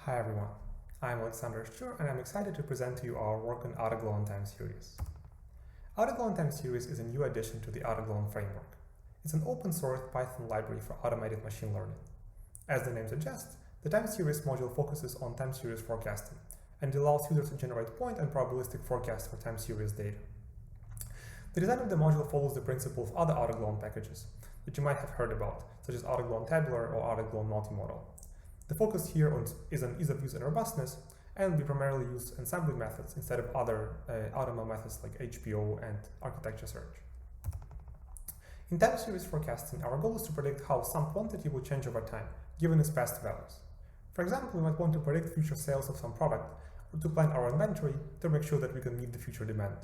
Hi everyone, I'm Oleksandr Shchur and I'm excited to present to you our work on AutoGluon TimeSeries. AutoGluon TimeSeries is a new addition to the AutoGluon framework. It's an open-source Python library for automated machine learning. As the name suggests, the TimeSeries module focuses on time series forecasting and allows users to generate point and probabilistic forecasts for time series data. The design of the module follows the principle of other AutoGluon packages that you might have heard about, such as AutoGluon Tabular or AutoGluon Multimodal. The focus here is on ease of use and robustness, and we primarily use ensemble methods instead of other AutoML methods like HPO and architecture search. In time series forecasting, our goal is to predict how some quantity will change over time, given its past values. For example, we might want to predict future sales of some product, or to plan our inventory to make sure that we can meet the future demand.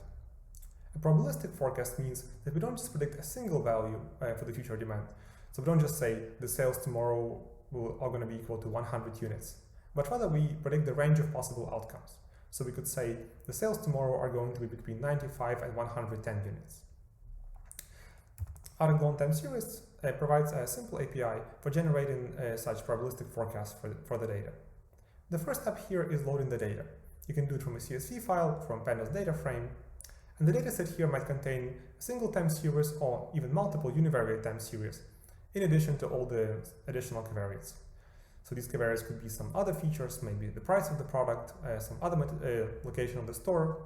A probabilistic forecast means that we don't just predict a single value for the future demand. So we don't just say the sales tomorrow are going to be equal to 100 units, but rather we predict the range of possible outcomes. So we could say the sales tomorrow are going to be between 95 and 110 units. AutoGluon TimeSeries provides a simple API for generating such probabilistic forecasts for the data. The first step here is loading the data. You can do it from a CSV file, from Pandas data frame, and the dataset here might contain a single time series or even multiple univariate time series, in addition to all the additional covariates. So these covariates could be some other features, maybe the price of the product, some other location of the store,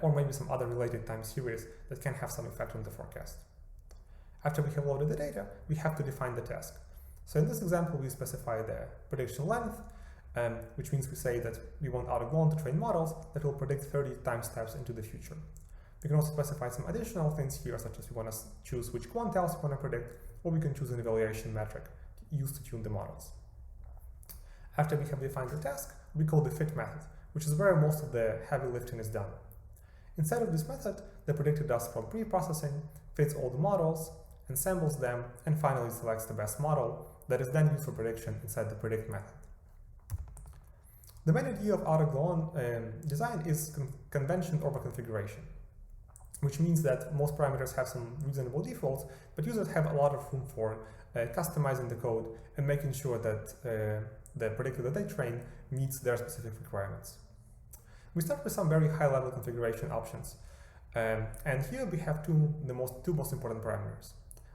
or maybe some other related time series that can have some effect on the forecast. After we have loaded the data, we have to define the task. So in this example, we specify the prediction length, which means we say that we want AutoGluon to train models that will predict 30 time steps into the future. We can also specify some additional things here, such as we want to choose which quantiles we want to predict, or we can choose an evaluation metric used to tune the models. After we have defined the task, we call the fit method, which is where most of the heavy lifting is done. Inside of this method, the predictor does from pre-processing, fits all the models, ensembles them, and finally selects the best model that is then used for prediction inside the predict method. The main idea of AutoGluon design is convention over configuration, which means that most parameters have some reasonable defaults, but users have a lot of room for customizing the code and making sure that the predictor that they train meets their specific requirements. We start with some very high-level configuration options, and here we have two most important parameters.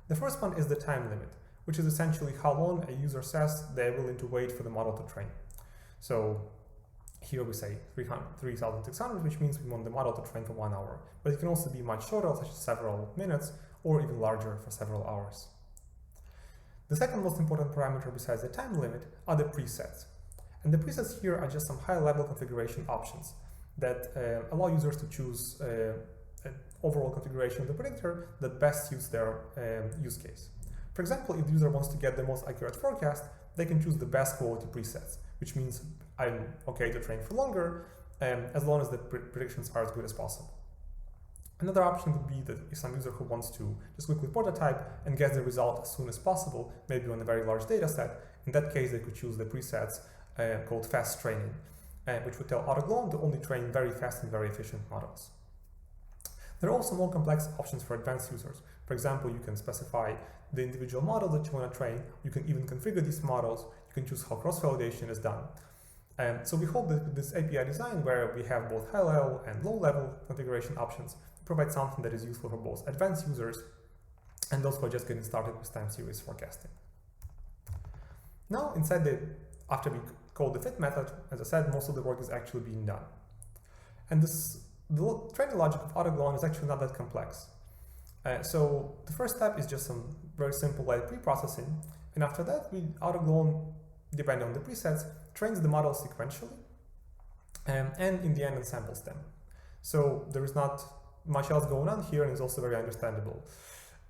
The first one is the time limit, which is essentially how long a user says they're willing to wait for the model to train. So here we say 3,600, which means we want the model to train for 1 hour, but it can also be much shorter, such as several minutes, or even larger for several hours. The second most important parameter besides the time limit are the presets. And the presets here are just some high-level configuration options that allow users to choose an overall configuration of the predictor that best suits their use case. For example, if the user wants to get the most accurate forecast, they can choose the best quality presets, which means I'm okay to train for longer, as long as the predictions are as good as possible. Another option would be that if some user who wants to just quickly prototype and get the result as soon as possible, maybe on a very large data set, in that case they could choose the presets called fast training, which would tell AutoGluon to only train very fast and very efficient models. There are also more complex options for advanced users. For example, you can specify the individual model that you want to train. You can even configure these models. You can choose how cross-validation is done. So we hope that with this API design, where we have both high-level and low-level configuration options, we provide something that is useful for both advanced users and those who are just getting started with time series forecasting. Now, after we call the fit method, as I said, most of the work is actually being done. And the training logic of AutoGluon is actually not that complex. So the first step is just some very simple light pre-processing, and after that, AutoGluon, depending on the presets, trains the model sequentially, and in the end ensembles them. So there is not much else going on here, and it's also very understandable.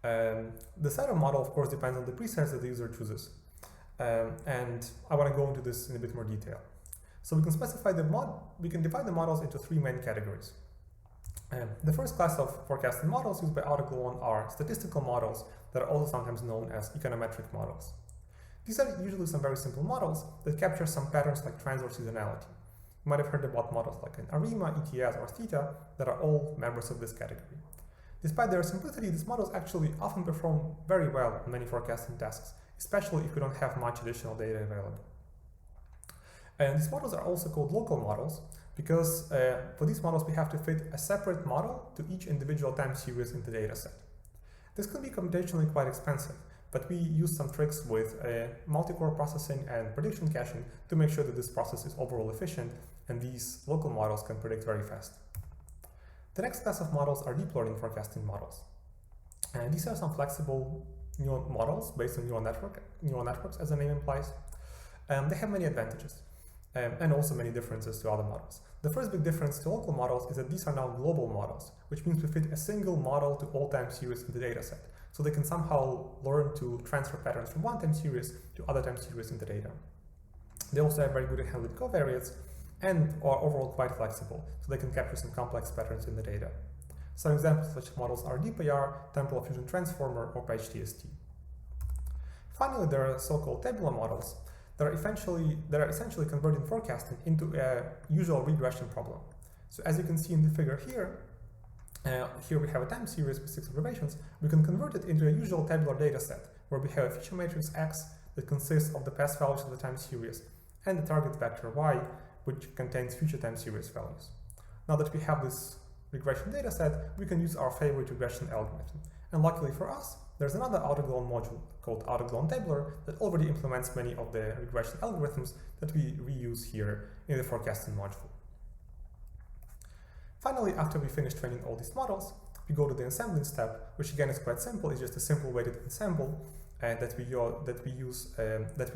The setup model, of course, depends on the presets that the user chooses, and I want to go into this in a bit more detail. So we can divide the models into three main categories. The first class of forecasting models used by AutoGluon are statistical models that are also sometimes known as econometric models. These are usually some very simple models that capture some patterns like trends or seasonality. You might have heard about models like an ARIMA, ETS, or theta that are all members of this category. Despite their simplicity, these models actually often perform very well on many forecasting tasks, especially if we don't have much additional data available. And these models are also called local models because for these models we have to fit a separate model to each individual time series in the dataset. This can be computationally quite expensive, but we use some tricks with multi-core processing and prediction caching to make sure that this process is overall efficient and these local models can predict very fast. The next class of models are deep learning forecasting models. And these are some flexible neural models based on neural networks, as the name implies. They have many advantages and also many differences to other models. The first big difference to local models is that these are now global models, which means we fit a single model to all time series in the dataset. So they can somehow learn to transfer patterns from one time series to other time series in the data. They also have very good at handling covariates and are overall quite flexible, so they can capture some complex patterns in the data. Some examples of such models are DPR, Temporal Fusion Transformer, or PageTST. Finally, there are so-called tabular models that are essentially converting forecasting into a usual regression problem. So as you can see in the figure here, here we have a time series with 6 observations. We can convert it into a usual tabular data set where we have a feature matrix X that consists of the past values of the time series and the target vector Y, which contains future time series values. Now that we have this regression data set, we can use our favorite regression algorithm. And luckily for us, there's another AutoGluon module called AutoGluon Tabular that already implements many of the regression algorithms that we reuse here in the forecasting module. Finally, after we finish training all these models, we go to the ensembling step, which again is quite simple. It's just a simple weighted ensemble that we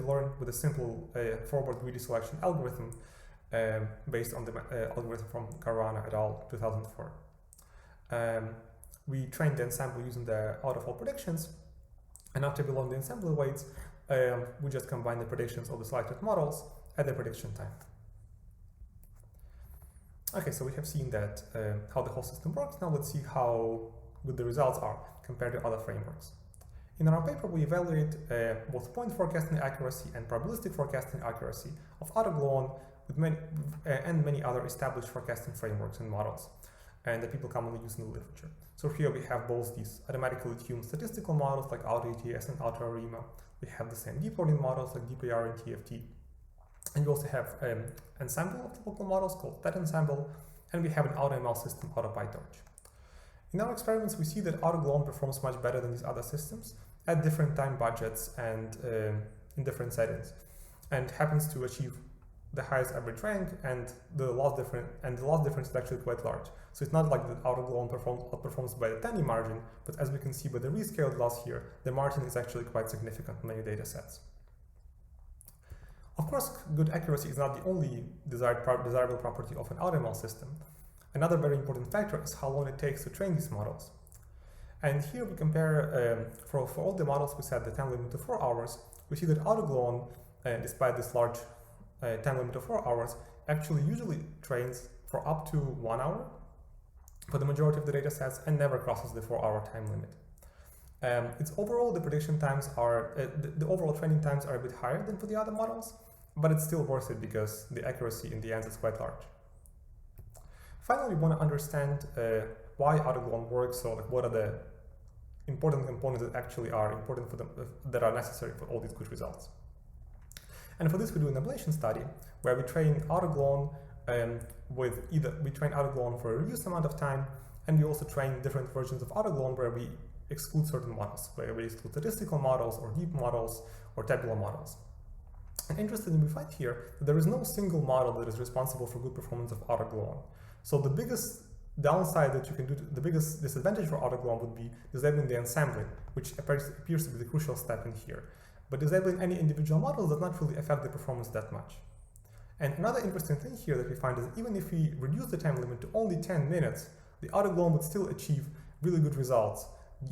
learn with a simple forward greedy selection algorithm based on the algorithm from Caruana et al. 2004. We train the ensemble using the out-of-all predictions, and after we learn the ensemble weights, we just combine the predictions of the selected models at the prediction time. Okay, so we have seen that how the whole system works. Now let's see how good the results are compared to other frameworks. In our paper, we evaluate both point forecasting accuracy and probabilistic forecasting accuracy of AutoGluon with many other established forecasting frameworks and models, and that people commonly use in the literature. So here we have both these automatically tuned statistical models like AutoATS and AutoArima. We have the same deep learning models like DPR and TFT. And we also have an ensemble of the local models called that ensemble, and we have an AutoML system, AutoPyTorch. In our experiments, we see that AutoGluon performs much better than these other systems at different time budgets and in different settings, and happens to achieve the highest average rank, and the loss difference is actually quite large. So it's not like that AutoGluon outperforms by a tiny margin, but as we can see by the rescaled loss here, the margin is actually quite significant in many data sets. Of course, good accuracy is not the only desirable property of an AutoML system. Another very important factor is how long it takes to train these models. And here we compare, for all the models we set the time limit to 4 hours, we see that AutoGluon, despite this large time limit of 4 hours, actually usually trains for up to 1 hour for the majority of the data sets and never crosses the 4-hour time limit. Its overall, the prediction times are, the overall training times are a bit higher than for the other models, but it's still worth it because the accuracy in the end is quite large. Finally, we want to understand why AutoGluon works, so like what are the important components that actually are important for them, that are necessary for all these good results. And for this, we do an ablation study where we train AutoGluon we train AutoGluon for a reduced amount of time, and we also train different versions of AutoGluon where we exclude certain models, where we exclude statistical models or deep models or tabular models. And interestingly, we find here that there is no single model that is responsible for good performance of AutoGluon. So the biggest downside that you can do, the biggest disadvantage for AutoGluon would be disabling the ensembling, which appears to be the crucial step in here. But disabling any individual model does not really affect the performance that much. And another interesting thing here that we find is that even if we reduce the time limit to only 10 minutes, the AutoGluon would still achieve really good results,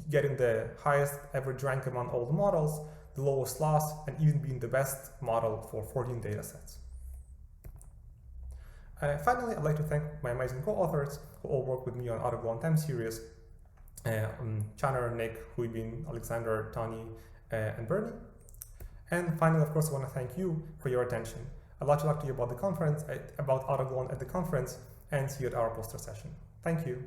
getting the highest average rank among all the models, the lowest loss, and even being the best model for 14 datasets. Finally, I'd like to thank my amazing co-authors who all work with me on AutoGluon time series, Shchur, Nick, Huibin, Oleksandr, Tony, and Bernie. And finally, of course, I want to thank you for your attention. I'd like to talk to you about the conference, about AutoGluon at the conference, and see you at our poster session. Thank you.